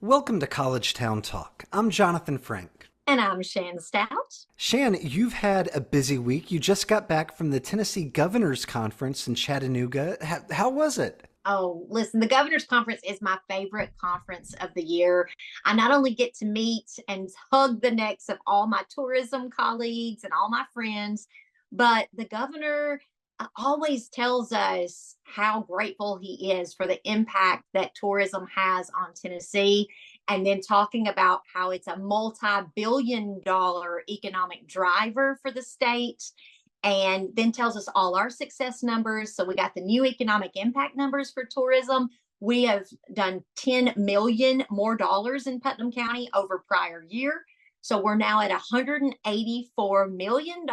Welcome to College Town Talk. I'm Jonathan Frank. And I'm Shan Stout. Shan, you've had a busy week. You just got back from the Tennessee Governors Conference in Chattanooga. How was it? Oh, listen, the Governor's Conference is my favorite conference of the year. I not only get to meet and hug the necks of all my tourism colleagues and all my friends, but the governor always tells us how grateful he is for the impact that tourism has on Tennessee. And then talking about how it's a multi-billion-dollar economic driver for the state, and then tells us all our success numbers. So we got the new economic impact numbers for tourism. We have done 10 million more dollars in Putnam County over prior year. So we're now at $184 million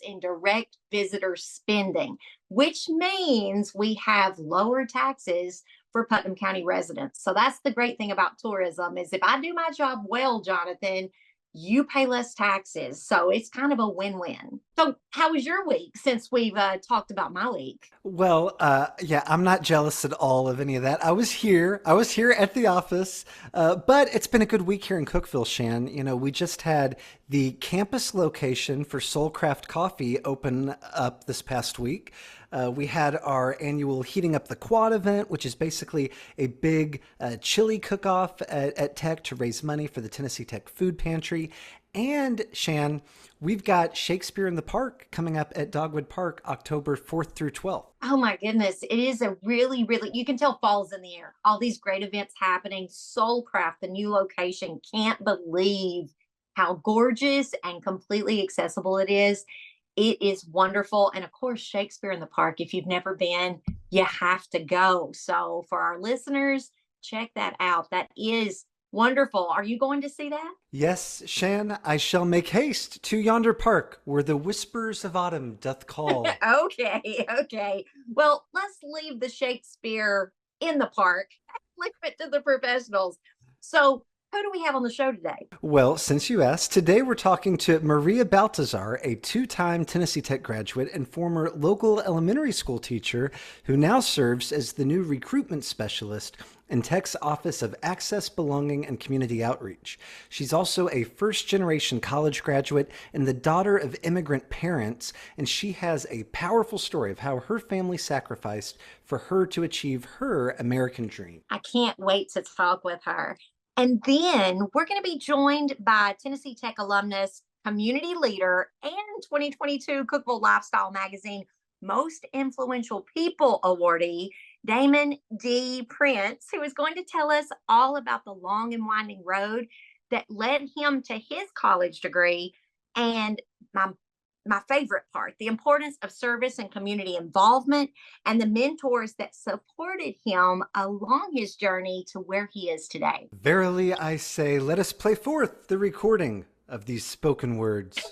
in direct visitor spending, which means we have lower taxes for Putnam County residents. So that's the great thing about tourism is if I do my job well, Jonathan, you pay less taxes. So it's kind of a win-win. So how was your week since we've talked about my week? Yeah, I'm not jealous at all of any of that. I was here. I was here at the office, but it's been a good week here in Cookeville, Shan. You know, we just had the campus location for Soulcraft Coffee open up this past week. We had our annual Heating Up the Quad event, which is basically a big chili cook-off at Tech to raise money for the Tennessee Tech Food Pantry. And Shan, we've got Shakespeare in the Park coming up at Dogwood Park October 4th through 12th. Oh my goodness. It is a really, really, you can tell fall's in the air. All these great events happening. Soulcraft, the new location, can't believe how gorgeous and completely accessible it is. It is wonderful. And of course, Shakespeare in the Park, if you've never been, you have to go. So for our listeners, check that out. That is wonderful. Are you going to see that? Yes, Shan, I shall make haste to yonder park where the whispers of autumn doth call. Okay, okay. Well, let's leave the Shakespeare in the park. Leave it to the professionals. So, who do we have on the show today? Well, since you asked, today we're talking to Maria Baltazar, a two-time Tennessee Tech graduate and former local elementary school teacher who now serves as the new recruitment specialist in Tech's Office of Access, Belonging, and Community Outreach. She's also a first-generation college graduate and the daughter of immigrant parents, and she has a powerful story of how her family sacrificed for her to achieve her American dream. I can't wait to talk with her. And then we're going to be joined by Tennessee Tech alumnus, community leader, and 2022 Cookville Lifestyle Magazine Most Influential People awardee, Damon D. Prince, who is going to tell us all about the long and winding road that led him to his college degree and my favorite part, the importance of service and community involvement and the mentors that supported him along his journey to where he is today. Verily I say, let us play forth the recording of these spoken words.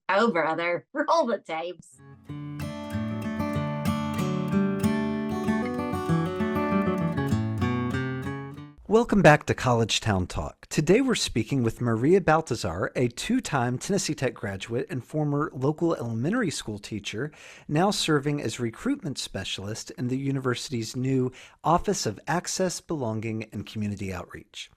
Oh, brother, roll the tapes. Welcome back to College Town Talk. Today we're speaking with Maria Baltazar, a two-time Tennessee Tech graduate and former local elementary school teacher, now serving as recruitment specialist in the university's new Office of Access, Belonging, and Community Outreach.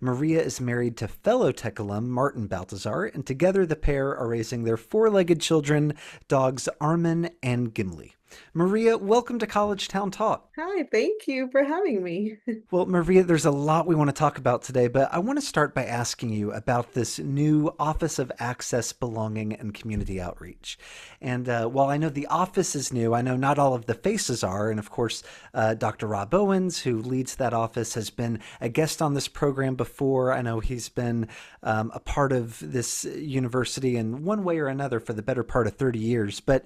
Maria is married to fellow Tech alum Martin Baltazar, and together the pair are raising their four-legged children, dogs Armin and Gimli. Maria, welcome to College Town Talk. Hi, thank you for having me. Well, Maria, there's a lot we want to talk about today, but I want to start by asking you about this new Office of Access, Belonging, and Community Outreach. And while I know the office is new, I know not all of the faces are. And of course, Dr. Rob Owens, who leads that office, has been a guest on this program before. I know he's been a part of this university in one way or another for the better part of 30 years. But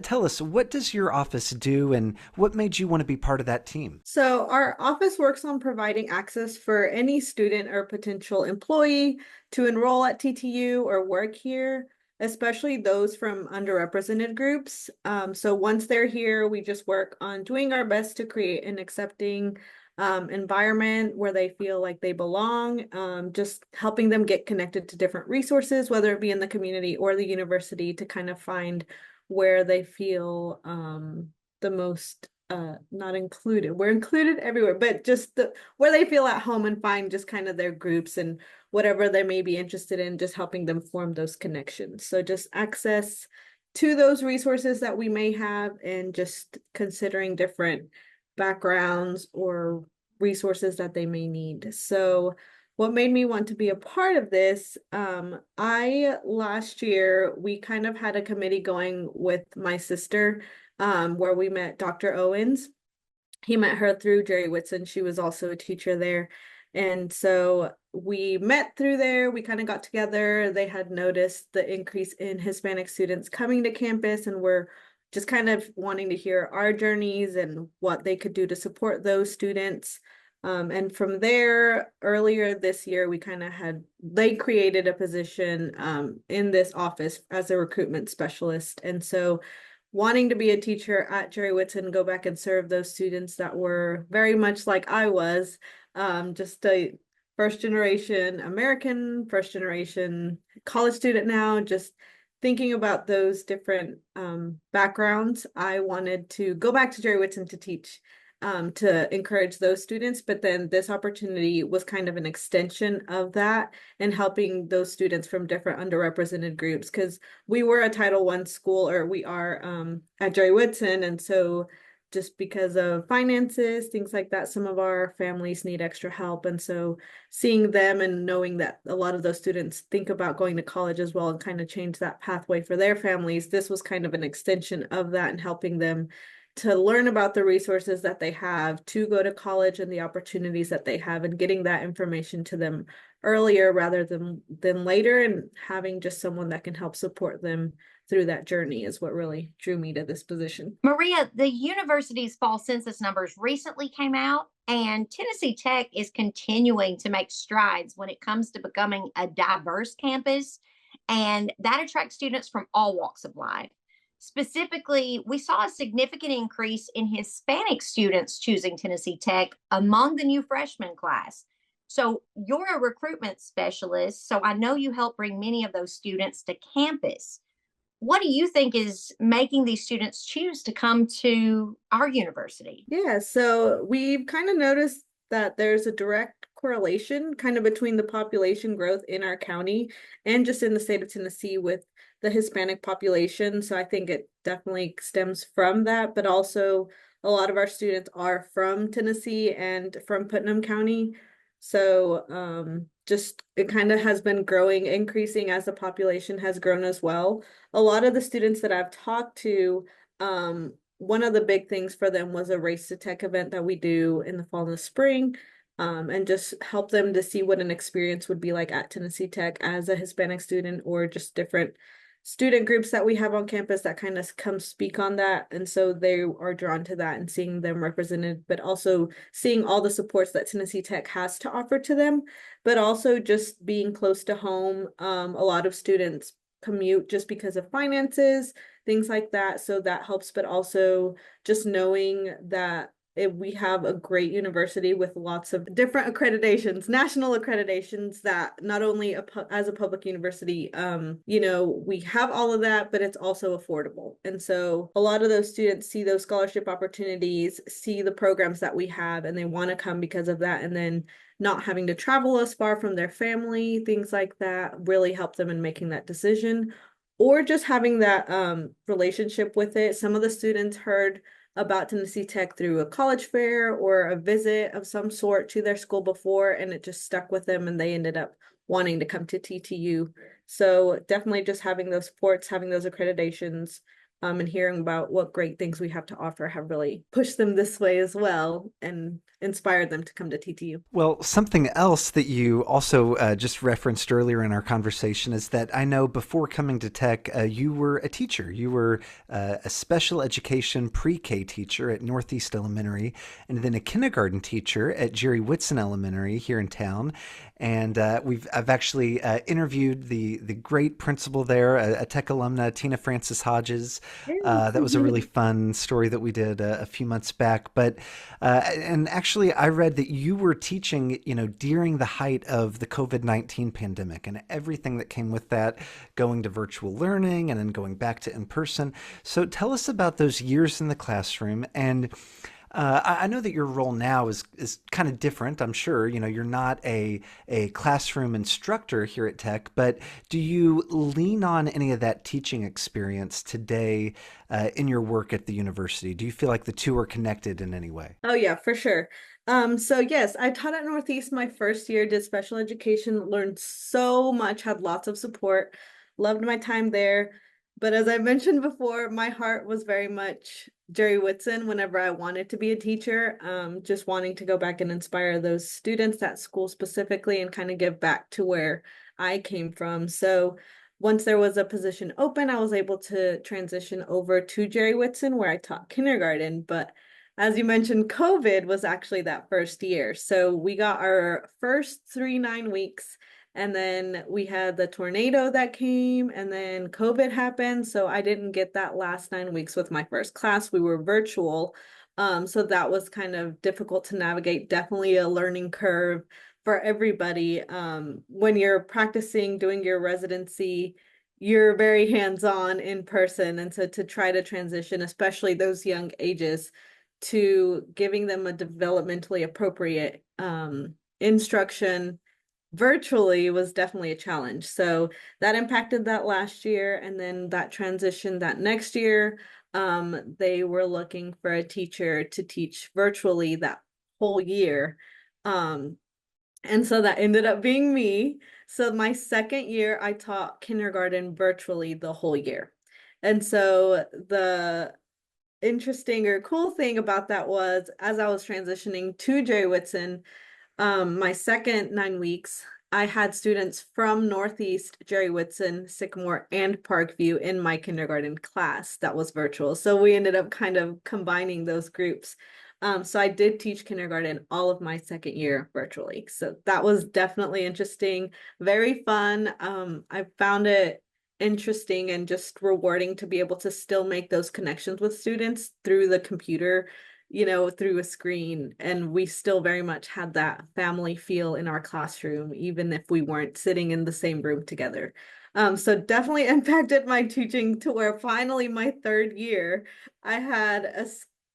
tell us, what does your office do and what made you want to be part of that team? So, our office works on providing access for any student or potential employee to enroll at TTU or work here, especially those from underrepresented groups. So, once they're here, we just work on doing our best to create an accepting environment where they feel like they belong, just helping them get connected to different resources, whether it be in the community or the university, to kind of find where they feel the most not included. We're included everywhere, but just where they feel at home and find just kind of their groups and whatever they may be interested in, just helping them form those connections. So just access to those resources that we may have and just considering different backgrounds or resources that they may need. So what made me want to be a part of this, I last year, we kind of had a committee going with my sister, where we met Dr. Owens. He met her through Jerry Whitson. She was also a teacher there. And so we met through there. We kind of got together. They had noticed the increase in Hispanic students coming to campus and were just kind of wanting to hear our journeys and what they could do to support those students. And from there, earlier this year, they created a position in this office as a recruitment specialist. And so wanting to be a teacher at Jerry Whitson, go back and serve those students that were very much like I was, just a first generation American, first generation college student now, just thinking about those different backgrounds. I wanted to go back to Jerry Whitson to teach, to encourage those students, but then this opportunity was kind of an extension of that and helping those students from different underrepresented groups, because we were a Title I school, or we are at Jerry Whitson, and so just because of finances, things like that, some of our families need extra help. And so seeing them and knowing that a lot of those students think about going to college as well and kind of change that pathway for their families, this was kind of an extension of that and helping them to learn about the resources that they have to go to college and the opportunities that they have, and getting that information to them earlier rather than later, and having just someone that can help support them through that journey is what really drew me to this position. Maria, the university's fall census numbers recently came out, and Tennessee Tech is continuing to make strides when it comes to becoming a diverse campus, and that attracts students from all walks of life. Specifically, we saw a significant increase in Hispanic students choosing Tennessee Tech among the new freshman class. So, you're a recruitment specialist, so I know you help bring many of those students to campus. What do you think is making these students choose to come to our university? Yeah, so we've kind of noticed that there's a direct correlation kind of between the population growth in our county and just in the state of Tennessee with the Hispanic population. So I think it definitely stems from that, but also a lot of our students are from Tennessee and from Putnam County. So just it kind of has been growing, increasing as the population has grown as well. A lot of the students that I've talked to, one of the big things for them was a Race to Tech event that we do in the fall and the spring, and just help them to see what an experience would be like at Tennessee Tech as a Hispanic student, or just different student groups that we have on campus that kind of come speak on that. And so they are drawn to that and seeing them represented, but also seeing all the supports that Tennessee Tech has to offer to them, but also just being close to home. A lot of students commute just because of finances, things like that. So that helps, but also just knowing that we have a great university with lots of different accreditations, national accreditations, that not only as a public university, we have all of that, but it's also affordable. And so a lot of those students see those scholarship opportunities, see the programs that we have, and they want to come because of that. And then not having to travel as far from their family, things like that really help them in making that decision, or just having that relationship with it. Some of the students heard about Tennessee Tech through a college fair or a visit of some sort to their school before, and it just stuck with them and they ended up wanting to come to TTU. So definitely just having those supports, having those accreditations, and hearing about what great things we have to offer have really pushed them this way as well and inspired them to come to TTU. Well, something else that you also just referenced earlier in our conversation is that I know before coming to Tech, you were a teacher. You were a special education pre-K teacher at Northeast Elementary, and then a kindergarten teacher at Jerry Whitson Elementary here in town. and I've actually interviewed the great principal there, a Tech alumna, Tina Francis Hodges. That was a really fun story that we did a few months back. But and actually, I read that you were teaching, during the height of the COVID-19 pandemic and everything that came with that, going to virtual learning and then going back to in person. So tell us about those years in the classroom. And I know that your role now is kind of different. I'm sure, you're not a classroom instructor here at Tech, but do you lean on any of that teaching experience today in your work at the university? Do you feel like the two are connected in any way? Oh yeah, for sure. So yes, I taught at Northeast my first year, did special education, learned so much, had lots of support, loved my time there. But as I mentioned before, my heart was very much Jerry Whitson whenever I wanted to be a teacher, just wanting to go back and inspire those students at school specifically and kind of give back to where I came from. So once there was a position open, I was able to transition over to Jerry Whitson where I taught kindergarten. But as you mentioned, COVID was actually that first year. So we got our first 3 9 weeks, and then we had the tornado that came, and then COVID happened. So I didn't get that last 9 weeks with my first class. We were virtual. So that was kind of difficult to navigate, definitely a learning curve for everybody. When you're practicing, doing your residency, you're very hands-on in person. And so to try to transition, especially those young ages, to giving them a developmentally appropriate instruction virtually was definitely a challenge. So that impacted that last year. And then that transition that next year, they were looking for a teacher to teach virtually that whole year. And so that ended up being me. So my second year, I taught kindergarten virtually the whole year. And so the interesting or cool thing about that was as I was transitioning to Jerry Whitson, my second 9 weeks, I had students from Northeast, Jerry Whitson, Sycamore, and Parkview in my kindergarten class that was virtual. So we ended up kind of combining those groups. So I did teach kindergarten all of my second year virtually. So that was definitely interesting, very fun. I found it interesting and just rewarding to be able to still make those connections with students through the computer, through a screen. And we still very much had that family feel in our classroom, even if we weren't sitting in the same room together. So definitely impacted my teaching to where finally my third year, I had a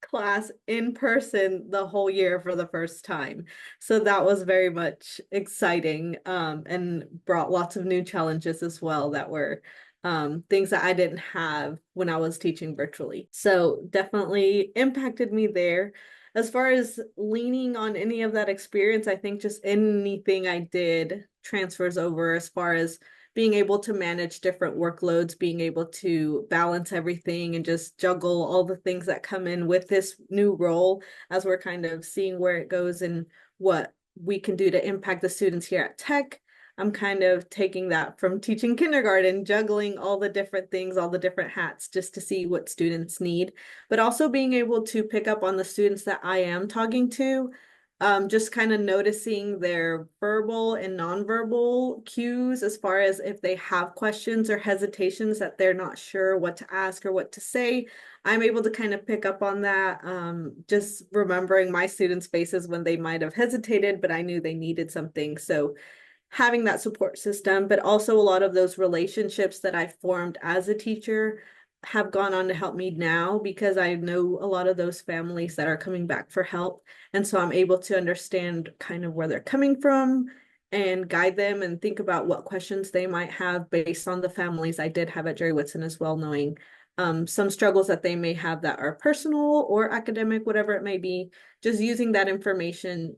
class in person the whole year for the first time. So that was very much exciting, and brought lots of new challenges as well that were things that I didn't have when I was teaching virtually. So definitely impacted me there. As far as leaning on any of that experience, I think just anything I did transfers over as far as being able to manage different workloads, being able to balance everything and just juggle all the things that come in with this new role as we're kind of seeing where it goes and what we can do to impact the students here at Tech. I'm kind of taking that from teaching kindergarten, juggling all the different things, all the different hats, just to see what students need, but also being able to pick up on the students that I am talking to, just kind of noticing their verbal and nonverbal cues as far as if they have questions or hesitations that they're not sure what to ask or what to say. I'm able to kind of pick up on that, just remembering my students' faces when they might have hesitated, but I knew they needed something. So having that support system, but also a lot of those relationships that I formed as a teacher have gone on to help me now because I know a lot of those families that are coming back for help. And so I'm able to understand kind of where they're coming from and guide them and think about what questions they might have based on the families I did have at Jerry Whitson as well, knowing some struggles that they may have that are personal or academic, whatever it may be, just using that information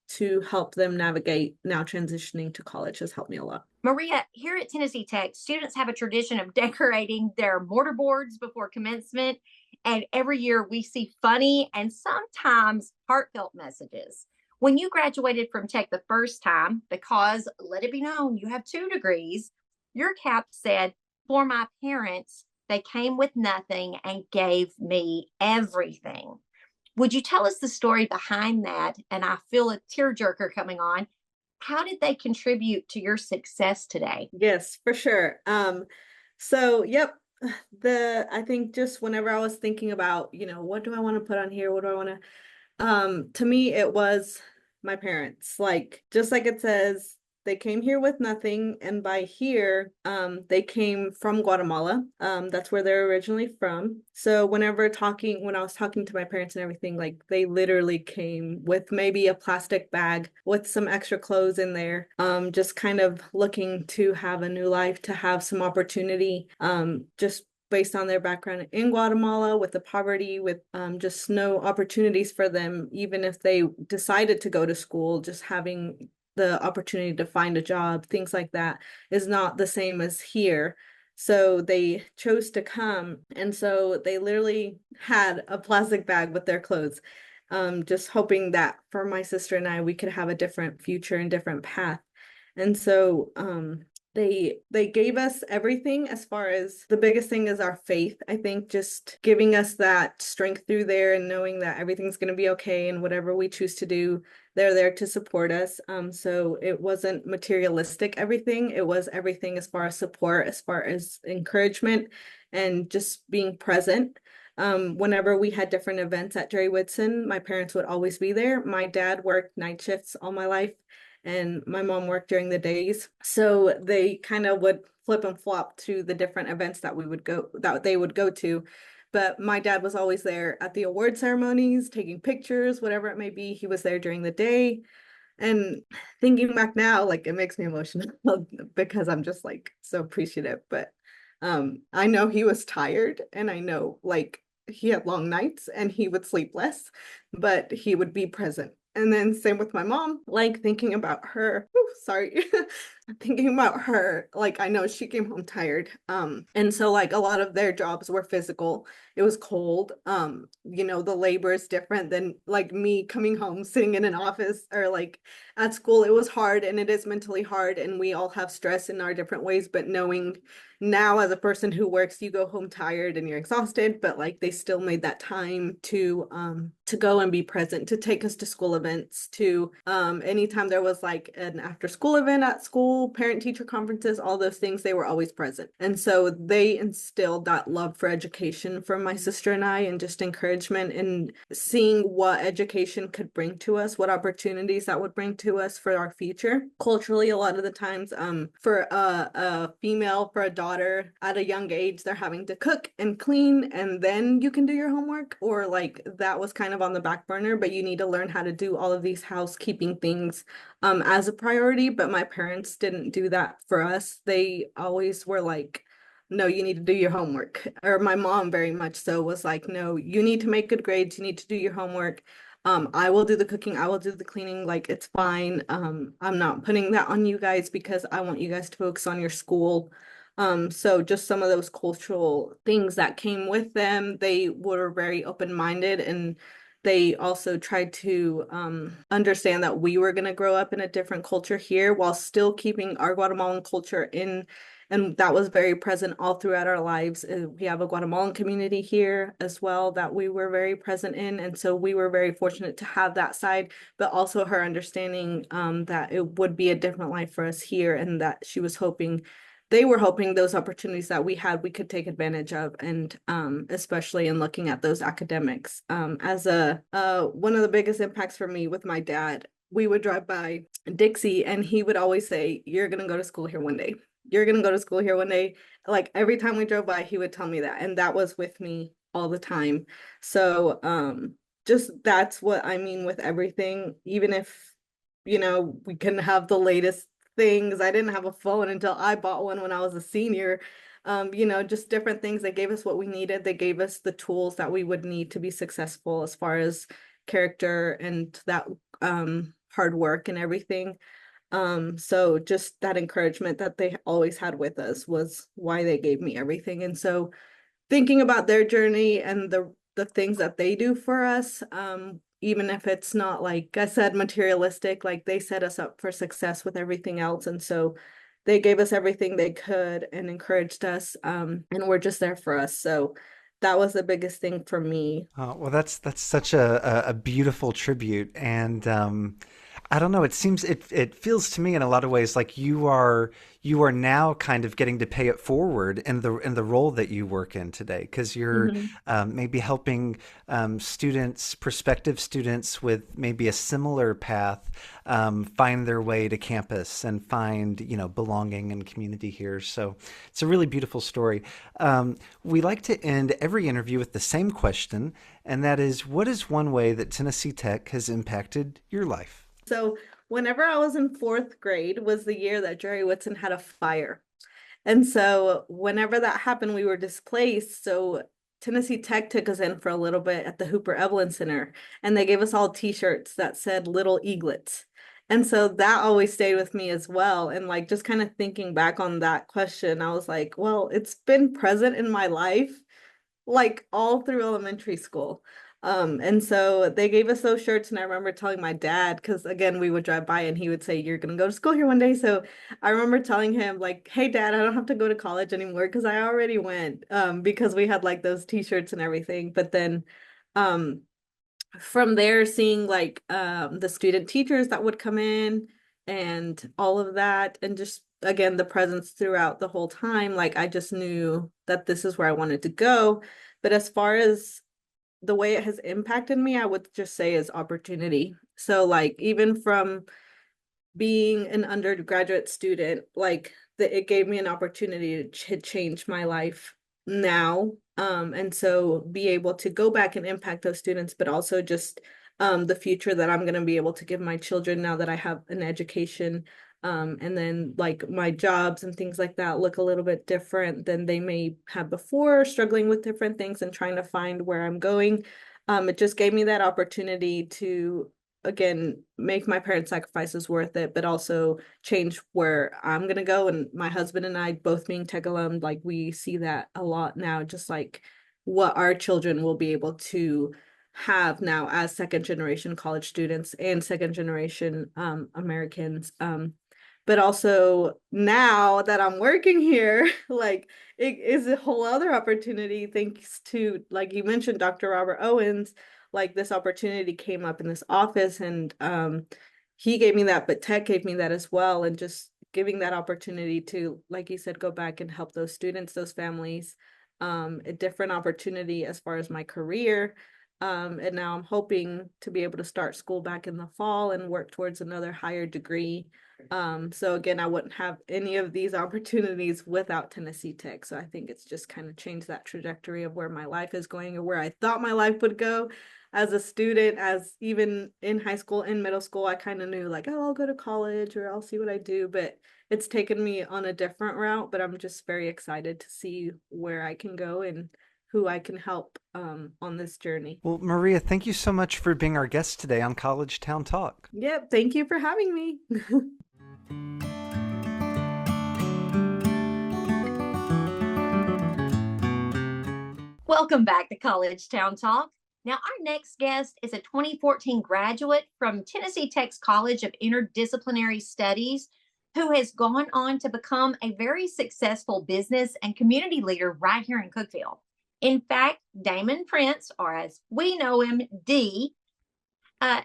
to help them navigate now transitioning to college has helped me a lot. Maria, here at Tennessee Tech, students have a tradition of decorating their mortar boards before commencement. And every year we see funny and sometimes heartfelt messages. When you graduated from Tech the first time, because let it be known, you have 2 degrees, your cap said, "For my parents, they came with nothing and gave me everything." Would you tell us the story behind that? And I feel a tearjerker coming on. How did they contribute to your success today? Yes, for sure. So yep, I think just whenever I was thinking about, what do I want to put on here? What do I want to to me it was my parents. Like just like it says, they came here with nothing, and by here, they came from Guatemala. That's where they're originally from. So when I was talking to my parents and everything, like they literally came with maybe a plastic bag with some extra clothes in there, just kind of looking to have a new life, to have some opportunity, just based on their background in Guatemala with the poverty, with just no opportunities for them, even if they decided to go to school, just having the opportunity to find a job, things like that, is not the same as here. So they chose to come. And so they literally had a plastic bag with their clothes, just hoping that for my sister and I, we could have a different future and different path. And so they gave us everything. As far as the biggest thing is our faith. I think just giving us that strength through there and knowing that everything's going to be okay, and whatever we choose to do, they're there to support us. So it wasn't materialistic everything. It was everything as far as support, as far as encouragement, and just being present. Whenever we had different events at Jerry Whitson, my parents would always be there. My dad worked night shifts all my life, and my mom worked during the days. So they kind of would flip and flop to the different events that they would go to. But my dad was always there at the award ceremonies, taking pictures, whatever it may be. He was there during the day. And thinking back now, like it makes me emotional because I'm just like so appreciative. But I know he was tired, and I know like he had long nights and he would sleep less, but he would be present. And then same with my mom, like thinking about her, sorry, thinking about her, like I know she came home tired. And so like a lot of their jobs were physical. It was cold. The labor is different than like me coming home, sitting in an office, or like at school. It was hard, and it is mentally hard, and we all have stress in our different ways. But knowing now as a person who works, you go home tired and you're exhausted, but like they still made that time to go and be present, to take us to school events, to anytime there was like an after school event at school, parent teacher conferences, all those things, they were always present. And so they instilled that love for education from my sister and I, and just encouragement and seeing what education could bring to us, what opportunities that would bring to us for our future. Culturally, a lot of the times, for a female, for a daughter at a young age, they're having to cook and clean, and then you can do your homework, or like that was kind of on the back burner, but you need to learn how to do all of these housekeeping things as a priority. But my parents didn't do that for us. They always were like, no, you need to do your homework. Or my mom very much so was like, no, you need to make good grades, you need to do your homework. I will do the cooking, I will do the cleaning, like it's fine. I'm not putting that on you guys because I want you guys to focus on your school. So just some of those cultural things that came with them, they were very open-minded, and they also tried to understand that we were going to grow up in a different culture here while still keeping our Guatemalan culture in. And that was very present all throughout our lives. We have a Guatemalan community here as well that we were very present in. And so we were very fortunate to have that side, but also her understanding that it would be a different life for us here, and that they were hoping those opportunities that we had, we could take advantage of. And especially in looking at those academics. As one of the biggest impacts for me with my dad, we would drive by Dixie, and he would always say, you're going to go to school here one day. You're going to go to school here one day. Like every time we drove by, he would tell me that. And that was with me all the time. So just that's what I mean with everything. Even if, we can have the latest things. I didn't have a phone until I bought one when I was a senior. Just different things. They gave us what we needed. They gave us the tools that we would need to be successful as far as character and that hard work and everything. So just that encouragement that they always had with us was why they gave me everything. And so thinking about their journey and the things that they do for us, even if it's not, like I said, materialistic, like they set us up for success with everything else. And so they gave us everything they could and encouraged us, and were just there for us. So that was the biggest thing for me. Well, that's such a beautiful tribute, and I don't know. It feels to me in a lot of ways like you are now kind of getting to pay it forward in the role that you work in today, because you're Mhm. maybe helping students, prospective students with maybe a similar path, find their way to campus and find belonging and community here. So it's a really beautiful story. We like to end every interview with the same question, and that is, what is one way that Tennessee Tech has impacted your life? So whenever I was in fourth grade was the year that Jerry Whitson had a fire. And so whenever that happened, we were displaced. So Tennessee Tech took us in for a little bit at the Hooper Evelyn Center, and they gave us all t-shirts that said Little Eaglets. And so that always stayed with me as well. And like just kind of thinking back on that question, I was like, well, it's been present in my life like all through elementary school. And so they gave us those shirts, and I remember telling my dad, because again, we would drive by and he would say, "You're gonna go to school here one day." So I remember telling him, like, "Hey dad, I don't have to go to college anymore because I already went." Because we had like those t-shirts and everything. But then um from there, seeing like the student teachers that would come in and all of that, and just again the presence throughout the whole time, like I just knew that this is where I wanted to go. But as far as the way it has impacted me, I would just say is opportunity. So like even from being an undergraduate student, like it gave me an opportunity to change my life now. And so be able to go back and impact those students, but also just the future that I'm going to be able to give my children now that I have an education. And then like my jobs and things like that look a little bit different than they may have before, struggling with different things and trying to find where I'm going. It just gave me that opportunity to again make my parents' sacrifices worth it, but also change where I'm gonna go. And my husband and I, both being tech alum, like we see that a lot now, just like what our children will be able to have now as second generation college students and second generation Americans. But also now that I'm working here, like it is a whole other opportunity thanks to, like you mentioned, Dr. Robert Owens. Like this opportunity came up in this office, and he gave me that, but tech gave me that as well. And just giving that opportunity to, like you said, go back and help those students, those families, a different opportunity as far as my career. And now I'm hoping to be able to start school back in the fall and work towards another higher degree. So again, I wouldn't have any of these opportunities without Tennessee Tech. So I think it's just kind of changed that trajectory of where my life is going, or where I thought my life would go as a student. As even in high school and middle school, I kind of knew like, oh, I'll go to college or I'll see what I do, but it's taken me on a different route. But I'm just very excited to see where I can go and who I can help on this journey. Well, Maria, thank you so much for being our guest today on College Town Talk. Yep, thank you for having me. Welcome back to College Town Talk. Now, our next guest is a 2014 graduate from Tennessee Tech's College of Interdisciplinary Studies who has gone on to become a very successful business and community leader right here in Cookeville. In fact, Damon Prince, or as we know him, D,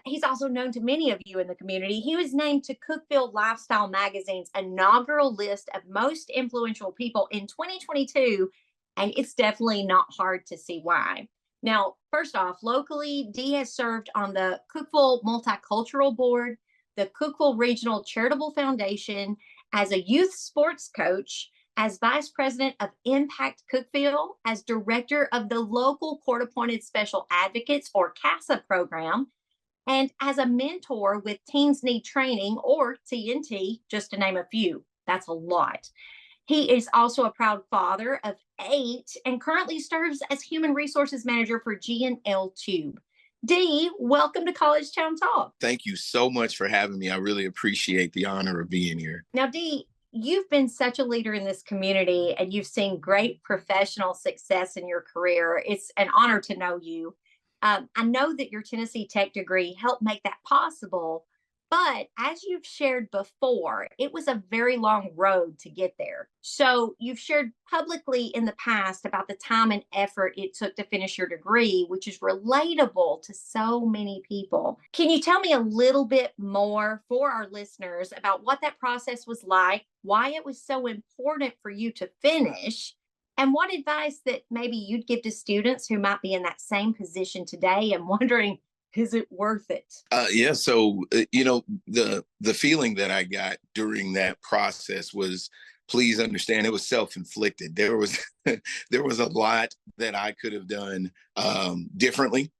he's also known to many of you in the community. He was named to Cookeville Lifestyle Magazine's inaugural list of most influential people in 2022, and it's definitely not hard to see why. Now, first off, locally, D has served on the Cookeville Multicultural Board, the Cookeville Regional Charitable Foundation, as a youth sports coach, as vice president of Impact Cookeville, as director of the local court appointed special advocates or CASA program, and as a mentor with Teens Need Training or TNT, just to name a few. That's a lot. He is also a proud father of 8 and currently serves as human resources manager for G&L Tube. D, welcome to College Town Talk. Thank you so much for having me. I really appreciate the honor of being here. Now, D, you've been such a leader in this community and you've seen great professional success in your career. It's an honor to know you. I know that your Tennessee Tech degree helped make that possible, But as you've shared before, it was a very long road to get there. So you've shared publicly in the past about the time and effort it took to finish your degree, which is relatable to so many people. Can you tell me a little bit more for our listeners about what that process was like, why it was so important for you to finish, and what advice that maybe you'd give to students who might be in that same position today and wondering, is it worth it? Yeah. So, the feeling that I got during that process was, please understand, it was self-inflicted. There was there was a lot that I could have done differently.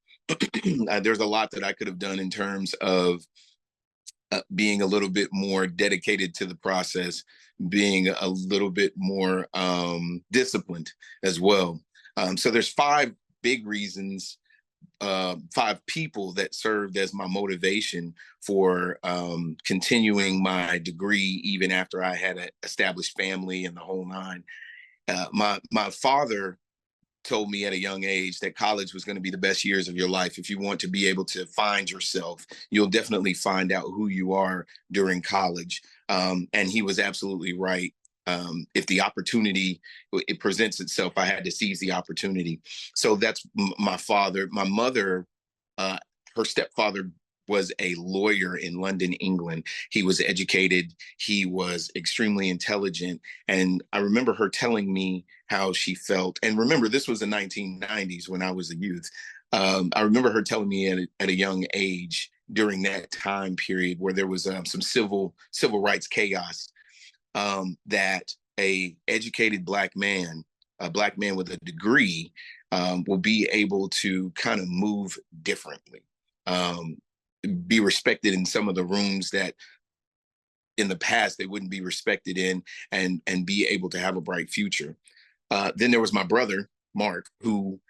There's a lot that I could have done in terms of being a little bit more dedicated to the process, being a little bit more disciplined as well. So there's five big reasons, five people that served as my motivation for continuing my degree even after I had an established family and the whole nine. My father told me at a young age that college was going to be the best years of your life. If you want to be able to find yourself, you'll definitely find out who you are during college. And he was absolutely right. If the opportunity it presents itself, I had to seize the opportunity. So that's my father. My mother, her stepfather was a lawyer in London, England. He was educated. He was extremely intelligent. And I remember her telling me how she felt. And remember, this was the 1990s when I was a youth. I remember her telling me at a young age during that time period where there was some civil rights chaos, that a educated black man, a black man with a degree, will be able to kind of move differently, be respected in some of the rooms that in the past they wouldn't be respected in, and be able to have a bright future. Then there was my brother, Mark, who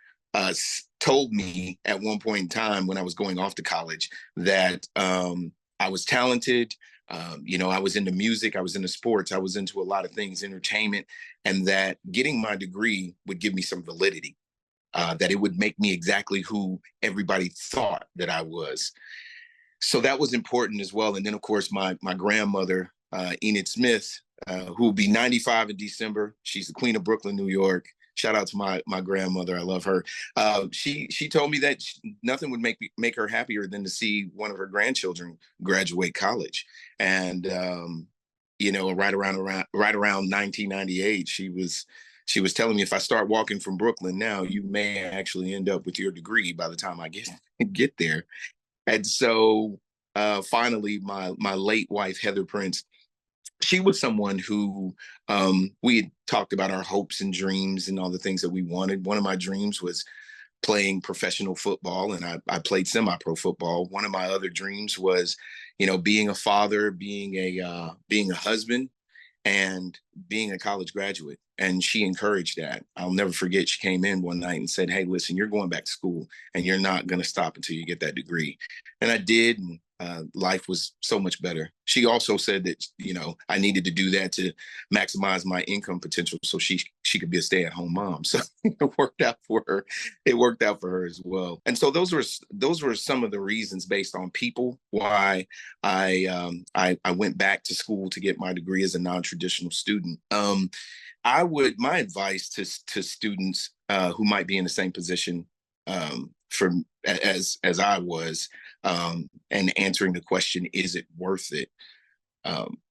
told me at one point in time when I was going off to college that I was talented. I was into music, I was into sports, I was into a lot of things, entertainment, and that getting my degree would give me some validity, that it would make me exactly who everybody thought that I was. So that was important as well. And then, of course, my grandmother, Enid Smith, who will be 95 in December. She's the queen of Brooklyn, New York. Shout out to my grandmother. I love her. She told me that nothing would make her happier than to see one of her grandchildren graduate college. And right around 1998, she was telling me, if I start walking from Brooklyn now, you may actually end up with your degree by the time I get there. And so finally, my late wife, Heather Prince, she was someone who, we had talked about our hopes and dreams and all the things that we wanted. One of my dreams was playing professional football, and I played semi-pro football. One of my other dreams was, being a father, being a husband, and being a college graduate. And she encouraged that. I'll never forget, she came in one night and said, "Hey, listen, you're going back to school and you're not going to stop until you get that degree." And I did. And life was so much better. She also said that, I needed to do that to maximize my income potential so she could be a stay-at-home mom. So it worked out for her. It worked out for her as well. And so those were some of the reasons, based on people, why I went back to school to get my degree as a non-traditional student. My advice to students who might be in the same position as I was, and answering the question, is it worth it?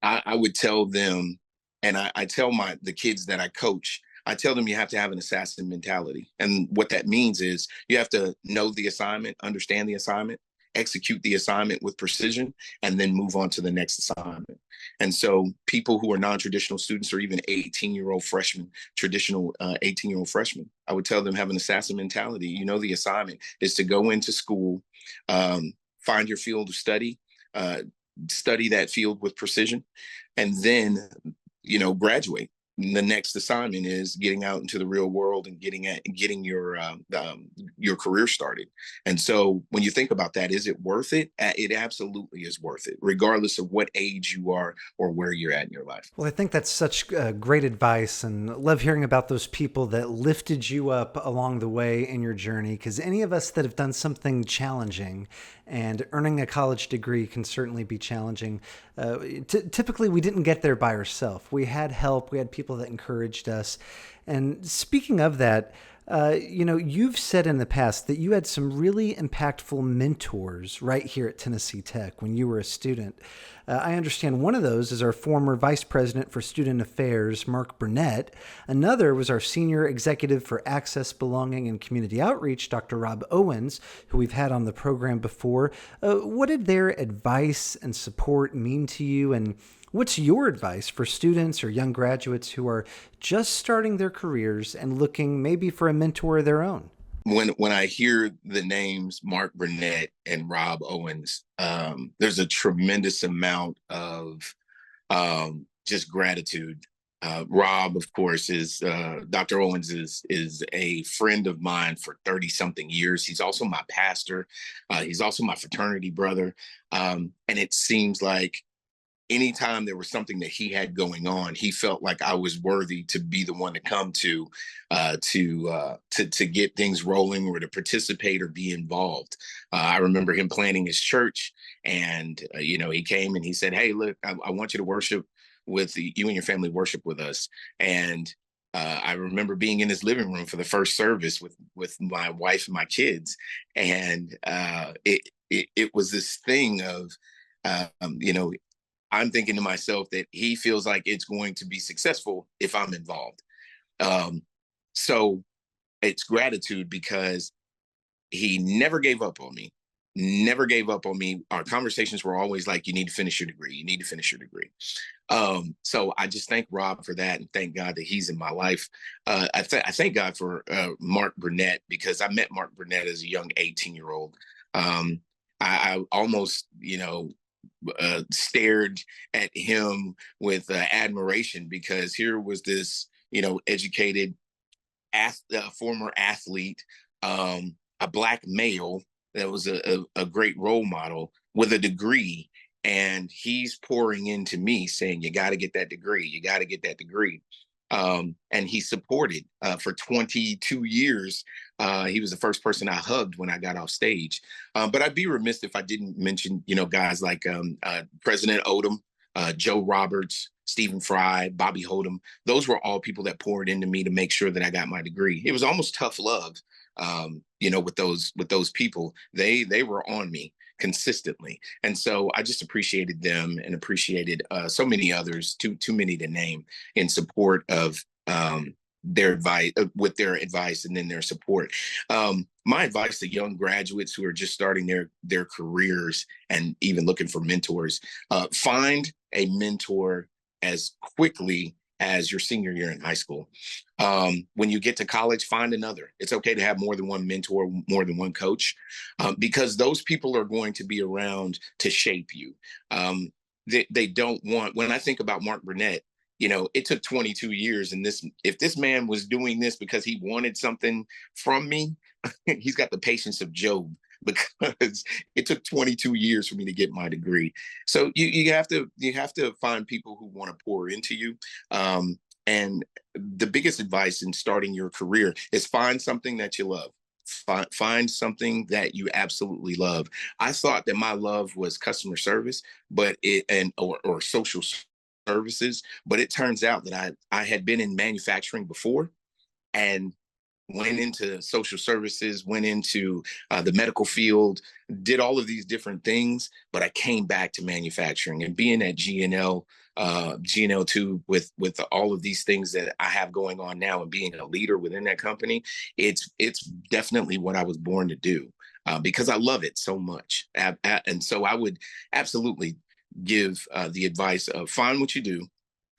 I would tell them, and I tell the kids that I coach, I tell them you have to have an assassin mentality. And what that means is you have to know the assignment, understand the assignment, execute the assignment with precision, and then move on to the next assignment. And so people who are non-traditional students, or even 18-year-old freshmen, traditional 18-year-old freshmen, I would tell them, have an assassin mentality. The assignment is to go into school, find your field of study, study that field with precision, and then, graduate. the next assignment is getting out into the real world and getting your career started. And so when you think about that, is it worth it? It absolutely is worth it, regardless of what age you are or where you're at in your life. Well, I think that's such great advice, and love hearing about those people that lifted you up along the way in your journey. Because any of us that have done something challenging, and earning a college degree can certainly be challenging. Typically, we didn't get there by ourselves. We had help. We had people that encouraged us. And speaking of that, you've said in the past that you had some really impactful mentors right here at Tennessee Tech when you were a student. I understand one of those is our former Vice President for Student Affairs, Mark Burnett. Another was our Senior Executive for Access, Belonging, and Community Outreach, Dr. Rob Owens, who we've had on the program before. What did their advice and support mean to you, and what's your advice for students or young graduates who are just starting their careers and looking maybe for a mentor of their own? When I hear the names Mark Burnett and Rob Owens, there's a tremendous amount of just gratitude. Rob, of course, is Dr. Owens is a friend of mine for 30 something years. He's also my pastor. He's also my fraternity brother. And it seems like anytime there was something that he had going on, he felt like I was worthy to be the one to come to get things rolling or to participate or be involved. I remember him planning his church, and he came and he said, "Hey, look, I want you to worship with you and your family worship with us." And I remember being in his living room for the first service with my wife and my kids, and it was this thing of I'm thinking to myself that he feels like it's going to be successful if I'm involved. So it's gratitude because he never gave up on me, never gave up on me. Our conversations were always like, you need to finish your degree. You need to finish your degree. So I just thank Rob for that, and thank God that he's in my life. I thank God for Mark Burnett, because I met Mark Burnett as a young 18-year-old. I almost, stared at him with admiration, because here was this, educated former athlete, a Black male that was a great role model with a degree. And he's pouring into me saying, you got to get that degree. You got to get that degree. And he supported for 22 years. He was the first person I hugged when I got off stage. But I'd be remiss if I didn't mention, guys like President Odom, Joe Roberts, Stephen Fry, Bobby Hodem. Those were all people that poured into me to make sure that I got my degree. It was almost tough love, with those people. They were on me consistently. And so I just appreciated them and appreciated so many others, too many to name, in support of their advice, with their advice and then their support. My advice to young graduates who are just starting their careers and even looking for mentors, find a mentor as quickly as your senior year in high school. When you get to college, find another. It's okay to have more than one mentor, more than one coach, because those people are going to be around to shape you. They don't want, when I think about Mark Burnett, it took 22 years. And if this man was doing this because he wanted something from me, he's got the patience of Job, because it took 22 years for me to get my degree. So you have to find people who want to pour into you. And the biggest advice in starting your career is find something that you love. Find something that you absolutely love. I thought that my love was customer service, or social services, but it turns out that I had been in manufacturing before, and went into social services, went into the medical field, did all of these different things, but I came back to manufacturing. And being at GNL2 with all of these things that I have going on now, and being a leader within that company, it's definitely what I was born to do, because I love it so much. And so I would absolutely give the advice of find what you do,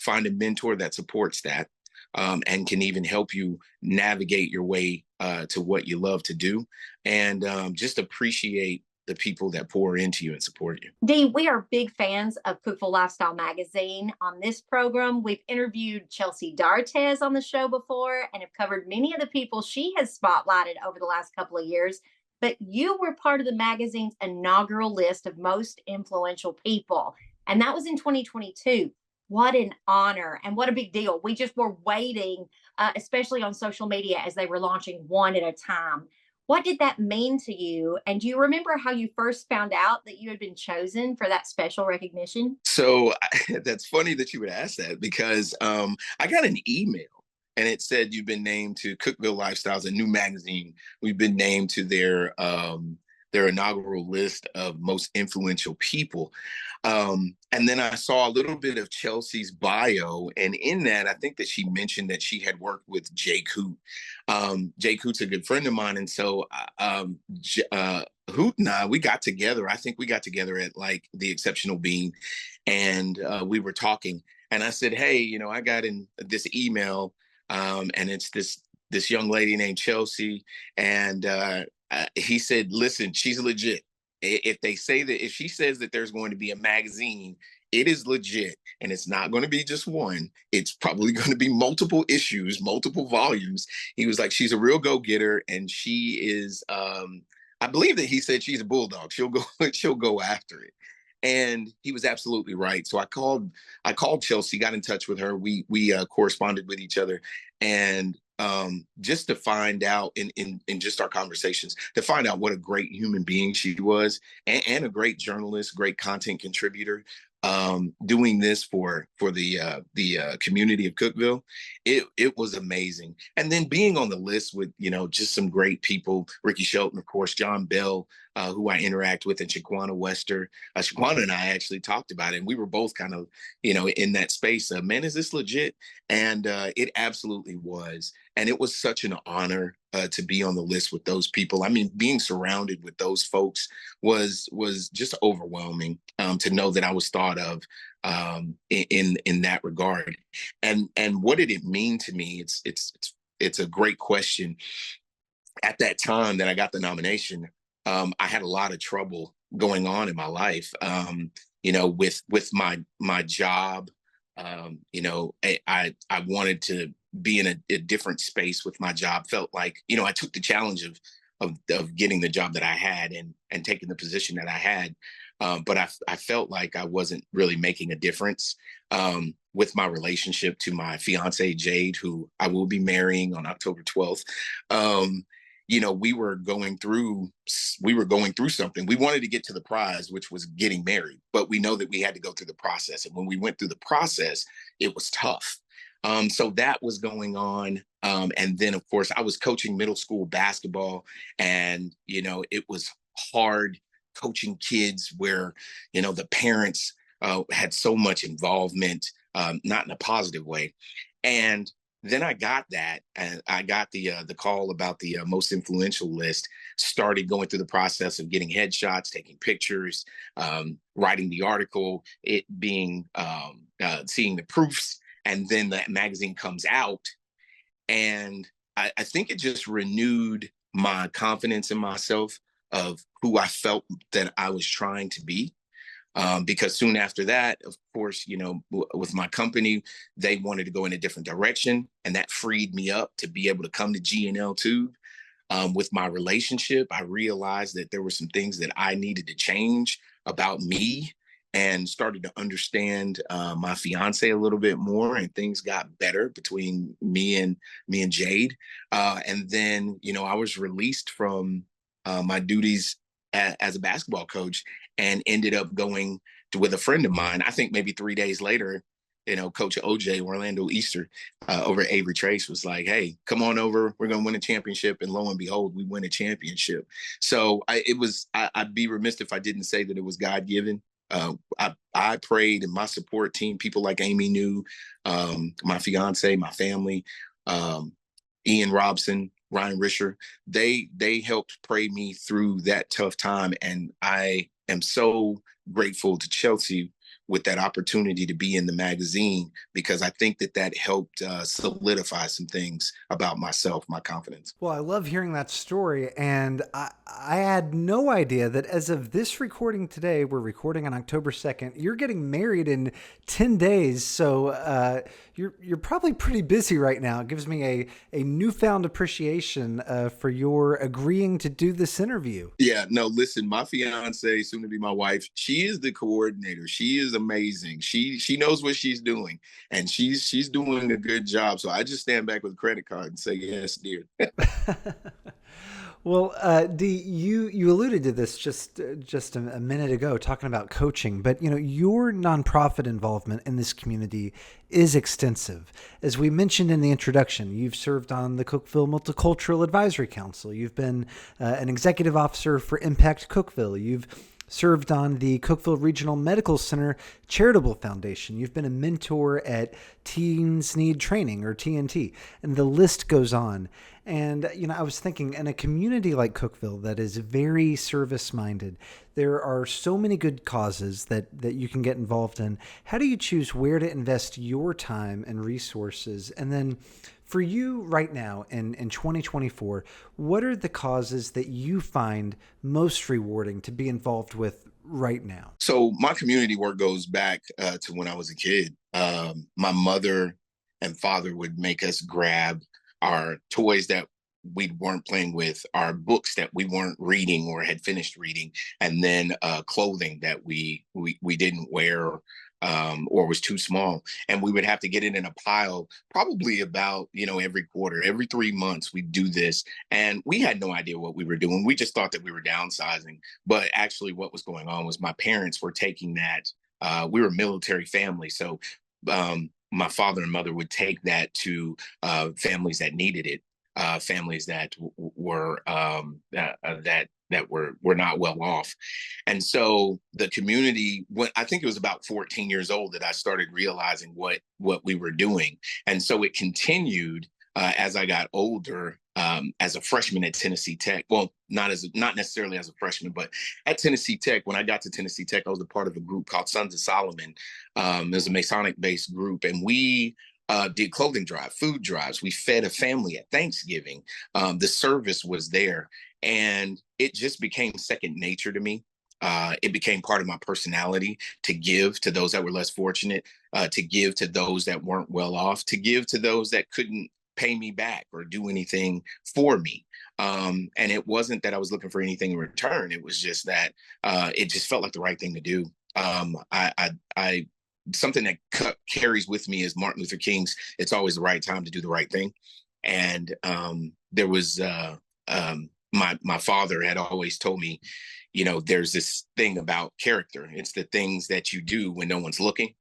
find a mentor that supports that, and can even help you navigate your way to what you love to do. And just appreciate the people that pour into you and support you. Dee, we are big fans of Cookeville Lifestyle Magazine. On this program, we've interviewed Chelsea D'Artes on the show before and have covered many of the people she has spotlighted over the last couple of years. But you were part of the magazine's inaugural list of most influential people, and that was in 2022. What an honor and what a big deal. We just were waiting, especially on social media, as they were launching one at a time. What did that mean to you? And do you remember how you first found out that you had been chosen for that special recognition? So that's funny that you would ask that, because I got an email and it said, you've been named to Cookeville Lifestyles, a new magazine. We've been named to their inaugural list of most influential people. And then I saw a little bit of Chelsea's bio, and in that, I think that she mentioned that she had worked with Jay Coote. Jay Coote's a good friend of mine, and so Hoot and I, we got together. I think we got together at like the Exceptional Bean, and we were talking. And I said, hey, you know, I got in this email, and it's this young lady named Chelsea, and he said, listen, she's legit. If she says that there's going to be a magazine, it is legit, and it's not going to be just one. It's probably going to be multiple issues, multiple volumes. He was like, she's a real go-getter, and she is, I believe that he said she's a bulldog. She'll go after it. And he was absolutely right. So I called Chelsea, got in touch with her. We corresponded with each other, and just to find out in just our conversations, to find out what a great human being she was, and a great journalist, great content contributor, doing this for the community of Cookeville. It was amazing. And then being on the list with, you know, just some great people, Ricky Shelton, of course, John Bell, who I interact with, and Shaquana Wester. Shaquana and I actually talked about it, and we were both kind of, you know, in that space of, man, is this legit? And it absolutely was. And it was such an honor to be on the list with those people. I mean, being surrounded with those folks was just overwhelming, to know that I was thought of in that regard. And what did it mean to me? It's a great question. At that time that I got the nomination, I had a lot of trouble going on in my life, you know, with my job. You know, I wanted to be in a different space with my job. Felt like, you know, I took the challenge of getting the job that I had and taking the position that I had. But I felt like I wasn't really making a difference with my relationship to my fiance, Jade, who I will be marrying on October 12th. You know, we were going through something. We wanted to get to the prize, which was getting married, but we know that we had to go through the process. And when we went through the process, it was tough. So that was going on. And then, of course, I was coaching middle school basketball, and, you know, it was hard coaching kids where, you know, the parents had so much involvement, not in a positive way. And then I got that, and I got the call about the most influential list, started going through the process of getting headshots, taking pictures, writing the article, it being, seeing the proofs. And then that magazine comes out, and I think it just renewed my confidence in myself of who I felt that I was trying to be. Because soon after that, of course, you know, with my company, they wanted to go in a different direction, and that freed me up to be able to come to G&L Tube. With my relationship, I realized that there were some things that I needed to change about me, and started to understand my fiance a little bit more, and things got better between me and Jade. And then, you know, I was released from my duties as a basketball coach, and ended up going with a friend of mine. I think maybe 3 days later, you know, Coach OJ, Orlando Easter, over at Avery Trace, was like, hey, come on over. We're going to win a championship. And lo and behold, we win a championship. So I'd be remiss if I didn't say that it was God-given. I prayed, and my support team, people like Amy New, my fiance, my family, Ian Robson, Ryan Risher, they helped pray me through that tough time. And I am so grateful to Chelsea with that opportunity to be in the magazine, because I think that helped solidify some things about myself, my confidence. Well, I love hearing that story. And I had no idea that as of this recording today, we're recording on October 2nd, you're getting married in 10 days. So you're probably pretty busy right now. It gives me a newfound appreciation for your agreeing to do this interview. Yeah, no, listen, my fiance, soon to be my wife, she is the coordinator. She is amazing. She knows what she's doing, and she's doing a good job. So I just stand back with a credit card and say, yes, dear. Well, Dee, you alluded to this just a minute ago, talking about coaching. But your nonprofit involvement in this community is extensive. As we mentioned in the introduction, you've served on the Cookeville Multicultural Advisory Council. You've been an executive officer for Impact Cookeville. You've served on the Cookeville Regional Medical Center Charitable Foundation. You've been a mentor at Teens Need Training, or TNT, and the list goes on. And, I was thinking, in a community like Cookeville that is very service-minded, there are so many good causes that you can get involved in. How do you choose where to invest your time and resources? And then for you right now in 2024, what are the causes that you find most rewarding to be involved with right now? So my community work goes back to when I was a kid. My mother and father would make us grab our toys that we weren't playing with, our books that we weren't reading or had finished reading, and then clothing that we didn't wear or was too small. And we would have to get it in a pile, probably about, every quarter, every 3 months we'd do this. And we had no idea what we were doing. We just thought that we were downsizing. But actually what was going on was my parents were taking that. We were a military family. So my father and mother would take that to families that needed it, families that were were not well off. And so the community, I think it was about 14 years old that I started realizing what we were doing. And so it continued as I got older, as a freshman at Tennessee Tech. Well, not necessarily as a freshman, but at Tennessee Tech. When I got to Tennessee Tech, I was a part of a group called Sons of Solomon. It was a Masonic-based group, and we did clothing drive, food drives. We fed a family at Thanksgiving. The service was there, and it just became second nature to me. It became part of my personality to give to those that were less fortunate, to give to those that weren't well off, to give to those that couldn't pay me back or do anything for me. And it wasn't that I was looking for anything in return. It was just that it just felt like the right thing to do. I something that carries with me is Martin Luther King's "It's always the right time to do the right thing." And there was my father had always told me, there's this thing about character. It's the things that you do when no one's looking.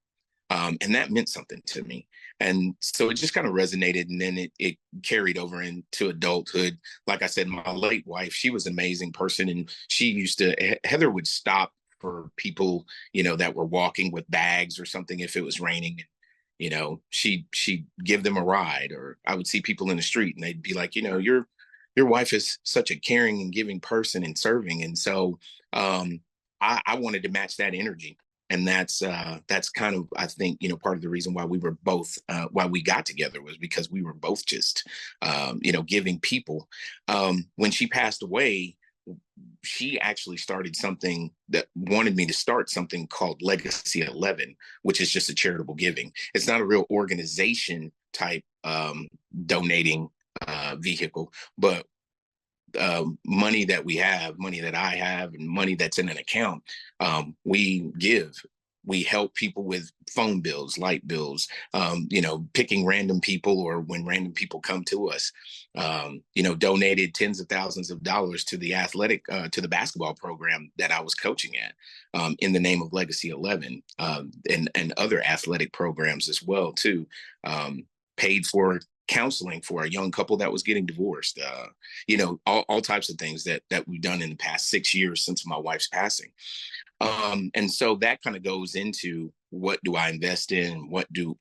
And that meant something to me. And so it just kind of resonated, and then it carried over into adulthood. Like I said, my late wife, she was an amazing person, and Heather would stop for people, that were walking with bags or something if it was raining. She'd give them a ride, or I would see people in the street and they'd be like, your wife is such a caring and giving person and serving. And so I wanted to match that energy. And that's kind of, I think, part of the reason why we were both, why we got together, was because we were both just, giving people. When she passed away, she actually started something that wanted me to start something called Legacy 11, which is just a charitable giving. It's not a real organization type donating vehicle, but money that I have, and money that's in an account, we give. We help people with phone bills, light bills, picking random people, or when random people come to us, donated tens of thousands of dollars to the to the basketball program that I was coaching at, in the name of Legacy 11, and other athletic programs as well, too. Paid for counseling for a young couple that was getting divorced, all types of things that we've done in the past 6 years since my wife's passing. And so that kind of goes into, what do I invest in? What do,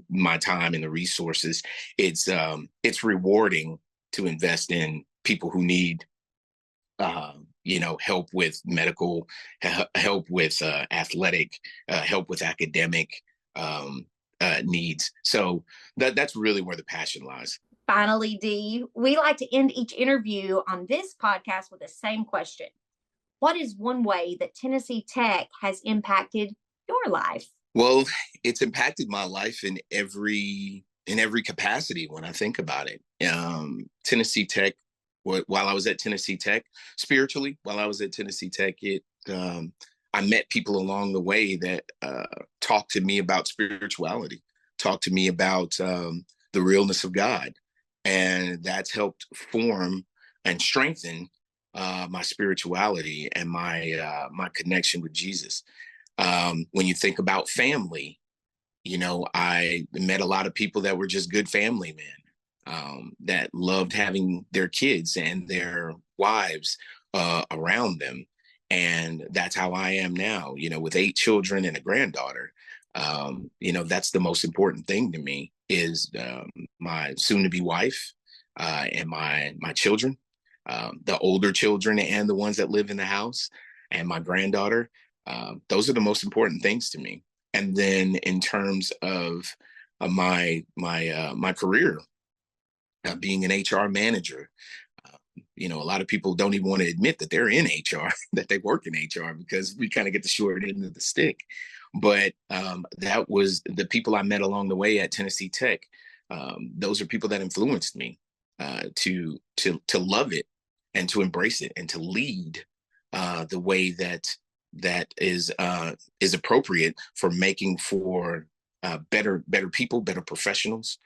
my time and the resources? It's rewarding to invest in people who need, help with medical, help with athletic, help with academic needs. So that's really where the passion lies. Finally, Dee, we like to end each interview on this podcast with the same question. What is one way that Tennessee Tech has impacted your life? Well, it's impacted my life in every capacity when I think about it. Tennessee Tech, while I was at Tennessee Tech, spiritually, while I was at Tennessee Tech, I met people along the way that talked to me about spirituality, talked to me about the realness of God. And that's helped form and strengthen my spirituality and my connection with Jesus. When you think about family, I met a lot of people that were just good family men, that loved having their kids and their wives around them. And that's how I am now, with 8 children and a granddaughter. That's the most important thing to me is my soon-to-be wife and my children, the older children and the ones that live in the house, and my granddaughter. Those are the most important things to me. And then in terms of my career, being an HR manager, a lot of people don't even want to admit that they're in HR, that they work in HR, because we kind of get the short end of the stick. But that was the people I met along the way at Tennessee Tech. Those are people that influenced me to love it and to embrace it and to lead the way that is appropriate for making for better people, better professionals,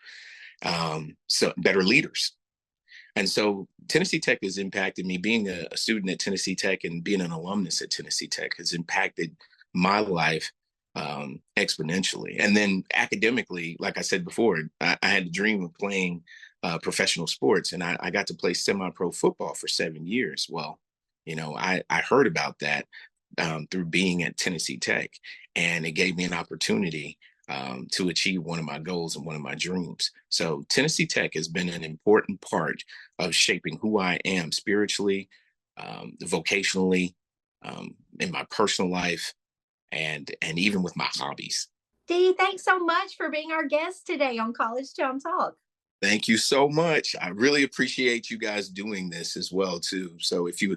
so better leaders. And so Tennessee Tech has impacted me. Being a student at Tennessee Tech and being an alumnus at Tennessee Tech has impacted my life exponentially. And then academically, like I said before, I had the dream of playing professional sports, and I got to play semi-pro football for 7 years. Well, I heard about that through being at Tennessee Tech, and it gave me an opportunity to achieve one of my goals and one of my dreams. So Tennessee Tech has been an important part of shaping who I am spiritually, vocationally, in my personal life, and even with my hobbies. Dee, thanks so much for being our guest today on College Town Talk. Thank you so much. I really appreciate you guys doing this as well too. So if you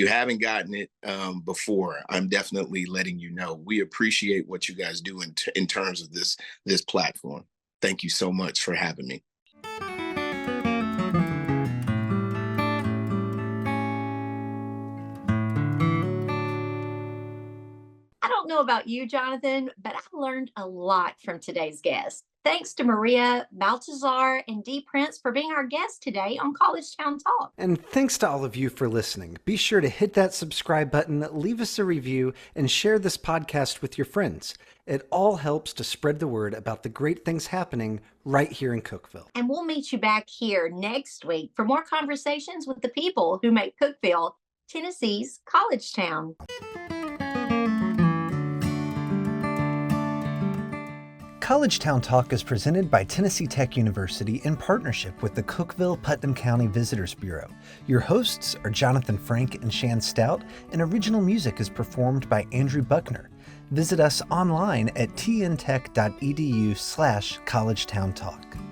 haven't gotten it before, I'm definitely letting you know. We appreciate what you guys do in terms of this platform. Thank you so much for having me. I don't know about you, Jonathan, but I learned a lot from today's guest. Thanks to Maria Baltazar and Dee Prince for being our guests today on College Town Talk. And thanks to all of you for listening. Be sure to hit that subscribe button, leave us a review, and share this podcast with your friends. It all helps to spread the word about the great things happening right here in Cookeville. And we'll meet you back here next week for more conversations with the people who make Cookeville Tennessee's college town. College Town Talk is presented by Tennessee Tech University in partnership with the Cookeville-Putnam County Visitors Bureau. Your hosts are Jonathan Frank and Shan Stout, and original music is performed by Andrew Buckner. Visit us online at tntech.edu/collegetowntalk.